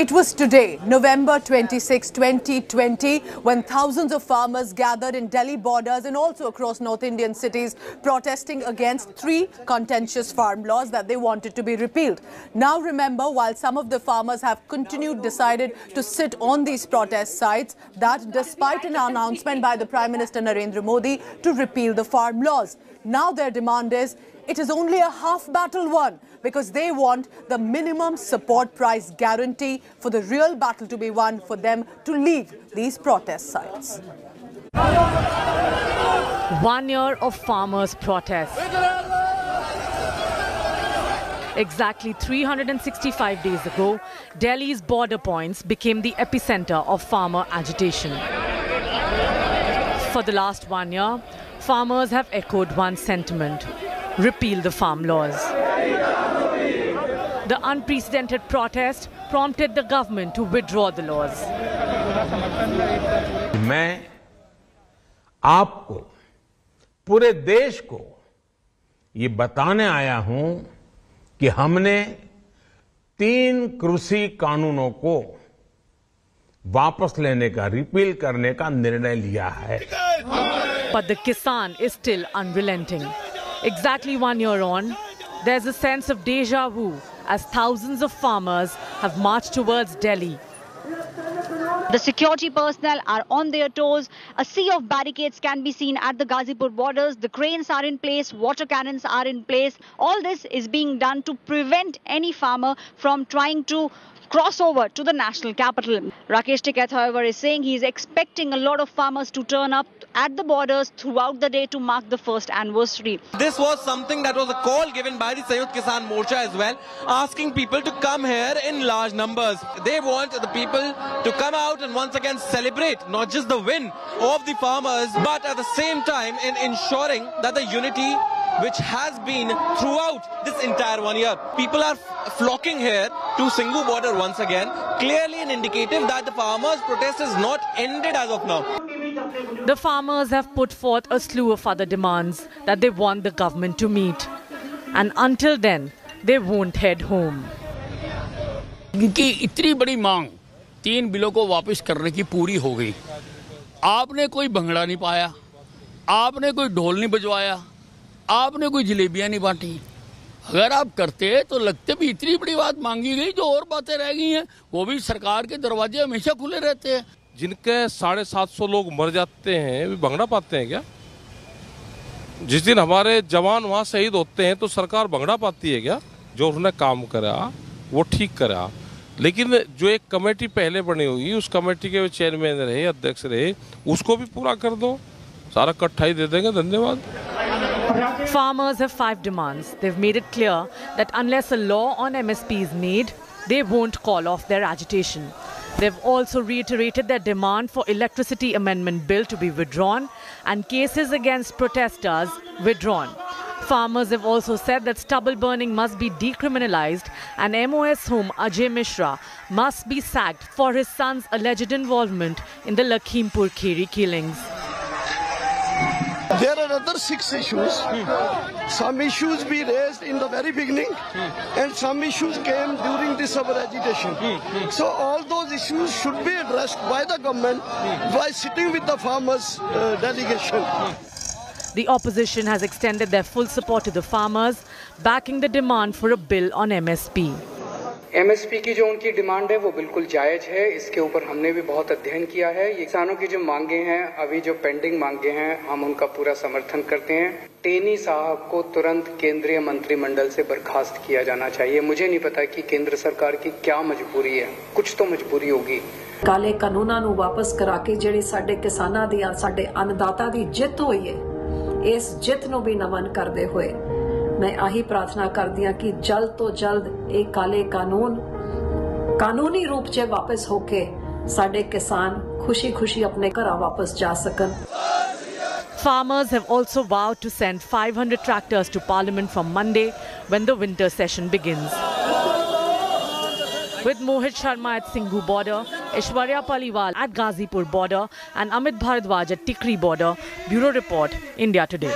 It was today, November 26, 2020, when thousands of farmers gathered in Delhi borders and also across North Indian cities protesting against 3 contentious farm laws that they wanted to be repealed. Now remember, while some of the farmers have decided to sit on these protest sites, that despite an announcement by the Prime Minister Narendra Modi to repeal the farm laws. Now their demand is, it is only a half battle won, because they want the minimum support price guarantee for the real battle to be won for them to leave these protest sites. 1 year of farmers' protests. Exactly 365 days ago, Delhi's border points became the epicenter of farmer agitation. For the last 1 year, farmers have echoed one sentiment: repeal the farm laws. The unprecedented protest prompted the government to withdraw the laws. मैं आपको, पूरे देश को ये बताने आया हूं कि हमने 3 कृषि कानूनों को वापस लेने का, रिपील करने का निर्णय लिया है. But the Kisan is still unrelenting. Exactly 1 year on, there's a sense of deja vu as thousands of farmers have marched towards Delhi. The security personnel are on their toes. A sea of barricades can be seen at the Ghazipur borders. The cranes are in place, water cannons are in place. All this is being done to prevent any farmer from trying to cross over to the national capital. Rakesh Tiketh, however, is saying he is expecting a lot of farmers to turn up at the borders throughout the day to mark the first anniversary. This was something that was a call given by the Sanyukt Kisan Morcha as well, asking people to come here in large numbers. They want the people to come out and once again celebrate not just the win of the farmers, but at the same time in ensuring that the unity which has been throughout this entire 1 year. People are flocking here to Singhu border once again, clearly an indicative that the farmers' protest is not ended as of now. The farmers have put forth a slew of other demands that they want the government to meet. And until then, they won't head home. इनकी इतनी बड़ी मांग 3 बिलों को वापस करने की पूरी हो गई. आपने कोई भंगड़ा नहीं पाया, आपने कोई ढोल नहीं बजवाया, आपने कोई जलेबियां नहीं बांटी. अगर आप करते तो लगते भी इतनी बड़ी बात मांगी गई, जो और बातें रह गई हैं वो भी सरकार के दरवाजे हमेशा खुले रहते हैं. जिनके 750 लोग मर जाते हैं वे भंगड़ा पाते हैं क्या? जिस दिन हमारे जवान वहाँ शहीद होते हैं तो सरकार भंगड़ा पाती है क्या? जो उसने काम करा वो ठीक करा, लेकिन जो एक कमेटी पहले बनी हुई, उस कमेटी के चेयरमैन रहे, अध्यक्ष रहे, उसको भी पूरा कर दो, सारा इकट्ठा ही दे देंगे. धन्यवाद. Farmers have 5 demands. They've made it clear that unless a law on MSP is made, they won't call off their agitation. They've also reiterated their demand for Electricity Amendment Bill to be withdrawn and cases against protesters withdrawn. Farmers have also said that stubble burning must be decriminalized and MOS Home Ajay Mishra must be sacked for his son's alleged involvement in the Lakhimpur Kheri killings. There are other 6 issues. Some issues we raised in the very beginning, and some issues came during this our agitation. So all those issues should be addressed by the government by sitting with the farmers' delegation. The opposition has extended their full support to the farmers, backing the demand for a bill on MSP. MSP की जो उनकी demand है वो बिल्कुल जायज है. इसके ऊपर हमने भी बहुत अध्ययन किया है. ये किसानों की जो मांगे हैं, अभी जो पेंडिंग मांगे हैं, हम उनका पूरा समर्थन करते हैं. टेनी साहब को तुरंत केंद्रीय मंत्रिमंडल से बर्खास्त किया जाना चाहिए. मुझे नहीं पता कि केंद्र सरकार की क्या मजबूरी है, कुछ तो मजबूरी होगी. काले कानूनां नूं वापस करा के ਜਿਹੜੀ ਸਾਡੇ ਕਿਸਾਨਾਂ ਦੀ, ਸਾਡੇ अन्नदाता ਦੀ ਜਿੱਤ ਹੋਈ ਹੈ, ਇਸ ਜਿੱਤ ਨੂੰ ਵੀ ਨਮਨ ਕਰਦੇ ਹੋਏ मैं आही प्रार्थना करदी हां कि जल्द तो जल्द एक काले कानून कानूनी रूप च वापस होके साडे किसान खुशी खुशी अपने घर वापस जा सकन. Farmers have also vowed to send 500 tractors to Parliament from Monday when the winter session begins. With Mohit Sharma at Singhu border, Aishwarya Paliwal at Ghazipur border and Amit Bharadwaj at Tikri border, Bureau Report, India Today.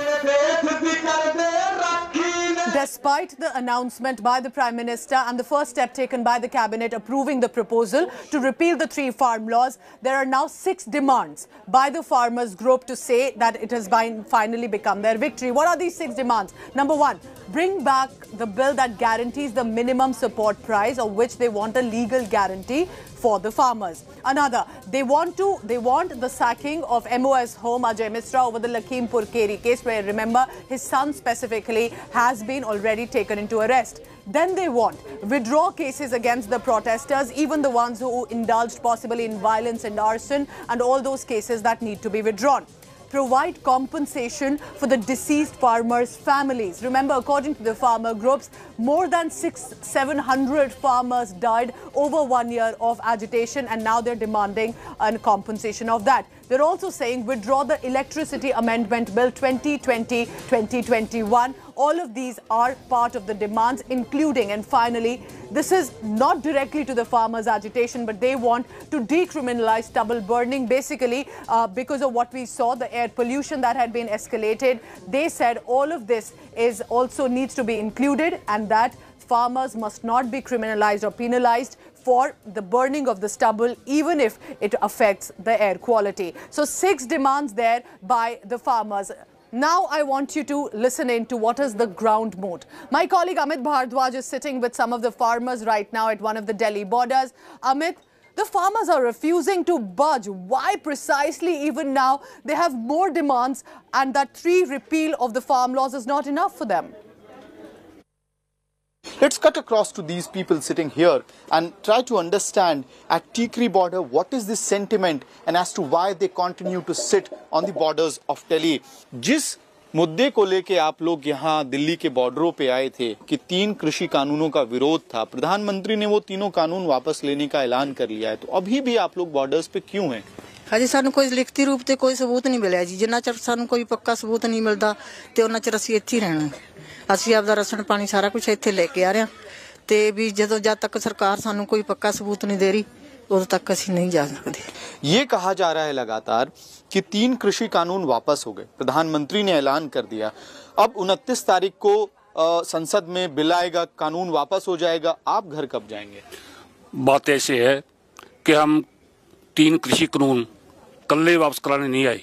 Despite the announcement by the Prime Minister and the first step taken by the Cabinet approving the proposal to repeal the 3 farm laws, there are now 6 demands by the farmers group to say that it has finally become their victory. What are these 6 demands? Number 1, bring back the bill that guarantees the minimum support price, of which they want a legal guarantee for the farmers. Another, they want the sacking of MOS home Ajay Misra over the Lakhimpur Kheri case, where remember his son specifically has been already taken into arrest. Then they want withdraw cases against the protesters, even the ones who indulged possibly in violence and arson, and all those cases that need to be withdrawn. Provide compensation for the deceased farmers' families. Remember, according to the farmer groups, more than 700 farmers died over 1 year of agitation, and now they're demanding a compensation of that. They're also saying withdraw the Electricity Amendment Bill 2020-2021. All of these are part of the demands, including, and finally, this is not directly to the farmers' agitation, but they want to decriminalize stubble burning. Basically, because of what we saw, the air pollution that had been escalated, they said all of this is also needs to be included, and that farmers must not be criminalized or penalized for the burning of the stubble, even if it affects the air quality. So 6 demands there by the farmers. Now I want you to listen in to what is the ground mood. My colleague Amit Bhardwaj is sitting with some of the farmers right now at one of the Delhi borders. Amit, the farmers are refusing to budge. Why precisely even now? They have more demands, and that 3 repeal of the farm laws is not enough for them. Let's cut across to these people sitting here and try to understand at Tikri border what is the sentiment and as to why they continue to sit on the borders of Delhi. जिस मुद्दे को लेके आप लोग यहाँ दिल्ली के बॉर्डरों पे आए थे कि 3 कृषि कानूनों का विरोध था, प्रधानमंत्री ने वो तीनों कानून वापस लेने का ऐलान कर लिया है, तो अभी भी आप लोग बॉर्डर्स पे क्यों हैं? हजी सानू कोई लिखती रूप से कोई सबूत नहीं मिला जी। जिन्ना चਿਰ ਸਾਨੂੰ ਕੋਈ ਪੱਕਾ सबूत नहीं मिलता ਤੇ ਉਹਨਾਂ ਚਿਰ ਅਸੀਂ ਇੱਥੇ ਰਹਿਣਾ। ਅਸੀਂ ਆਪਦਾ ਰਸਣ ਪਾਣੀ ਸਾਰਾ ਕੁਝ ਇੱਥੇ ਲੈ ਕੇ ਆ ਰਹੇ ਹਾਂ ਤੇ ਵੀ ਜਦੋਂ ਜਦ तक सरकार ਸਾਨੂੰ कोई पक्का सबूत नहीं दे रही उਦੋਂ तक ਅਸੀਂ नहीं जा सकते। ये कहा जा रहा है लगातार कि 3 कृषि कानून वापस हो गए, प्रधानमंत्री ने ऐलान कर दिया। अब 29 तारीख को संसद में बिल आएगा, कानून वापस हो जाएगा, आप घर कब जाएंगे? बात ऐसे है कि हम 3 कृषि कानून कल्ले वापस कराने नहीं आए।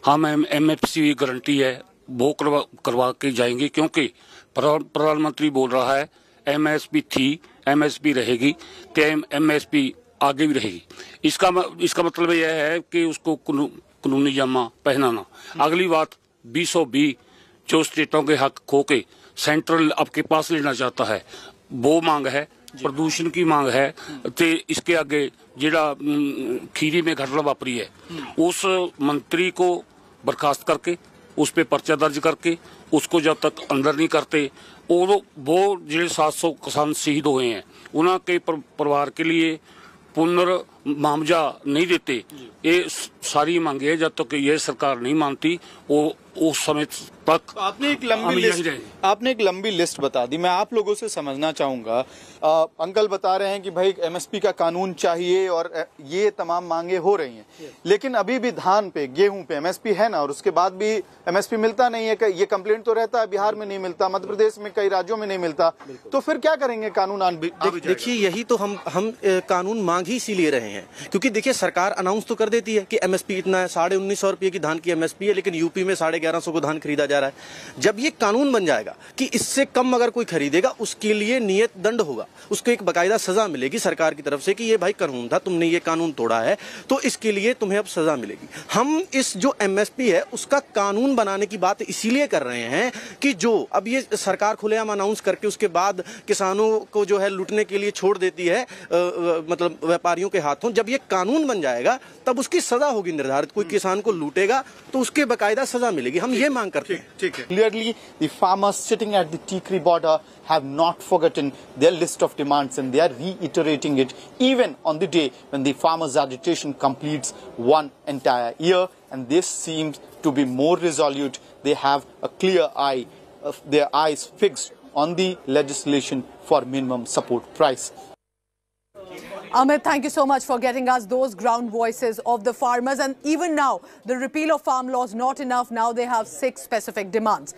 हम MSP गारंटी है वो करवा के जाएंगे, क्योंकि प्रधानमंत्री बोल रहा है MSP थी, MSP रहेगी, तो MSP आगे भी रहेगी। इसका मतलब यह है कि उसको कानूनी जामा पहनाना। अगली बात 2020 जो स्टेटों के हक खो के सेंट्रल आपके पास लेना चाहता है, वो मांग है, प्रदूषण की मांग है। तो इसके आगे जिहड़ा खीरी में घटना वापरी है, उस मंत्री को बर्खास्त करके उस पर पर्चा दर्ज करके उसको जब तक अंदर नहीं करते, और वो जो 700 किसान शहीद हुए हैं उनके परिवार के लिए पुनर्मुआवजा नहीं देते, ये सारी मांगे है। जब तक ये सरकार नहीं मानती वो उस समय तक आपने एक लंबी लिस्ट बता दी। मैं आप लोगों से समझना चाहूंगा, अंकल बता रहे हैं कि भाई MSP का कानून चाहिए और ये तमाम मांगे हो रही हैं, लेकिन अभी भी धान पे गेहूं पे MSP है ना, और उसके बाद भी MSP मिलता नहीं है। ये कंप्लेंट तो रहता है, बिहार में नहीं मिलता, मध्य प्रदेश में कई राज्यों में नहीं मिलता, तो फिर क्या करेंगे? कानून देखिए यही तो हम कानून मांग ही इसीलिए रहे हैं, क्योंकि देखिए सरकार अनाउंस तो कर देती है कि MSP इतना है, 1950 रुपये की धान की MSP है, लेकिन यूपी में 1150 को धान खरीदा जा रहा है। जब ये कानून बन जाएगा कि इससे कम अगर कोई खरीदेगा उसके लिए नियत दंड होगा, उसको एक बकायदा सजा मिलेगी सरकार की तरफ से कि ये भाई कानून था, तुमने ये कानून तोड़ा है तो इसके लिए तुम्हें अब सजा मिलेगी। हम इस जो MSP है उसका कानून बनाने की बात इसीलिए कर रहे हैं कि जो अब ये सरकार खुलेआम अनाउंस करके उसके बाद किसानों को जो है लूटने के लिए छोड़ देती है, मतलब व्यापारियों के हाथों, जब ये कानून बन जाएगा तब उसकी सजा होगी निर्धारित। कोई किसान को लूटेगा तो उसके बकायदा सजा मिलेगी। हम ये मांग करते हैं। ठीक है। Clearly, the farmers sitting at the Tikri border have not forgotten their list of demands, and they are reiterating it even on the day when the farmers' agitation completes 1 entire year. And this seems to be more resolute. They have a clear eye, their eyes fixed on the legislation for minimum support price. Amit, thank you so much for getting us those ground voices of the farmers. And even now, the repeal of farm laws not enough. Now they have 6 specific demands.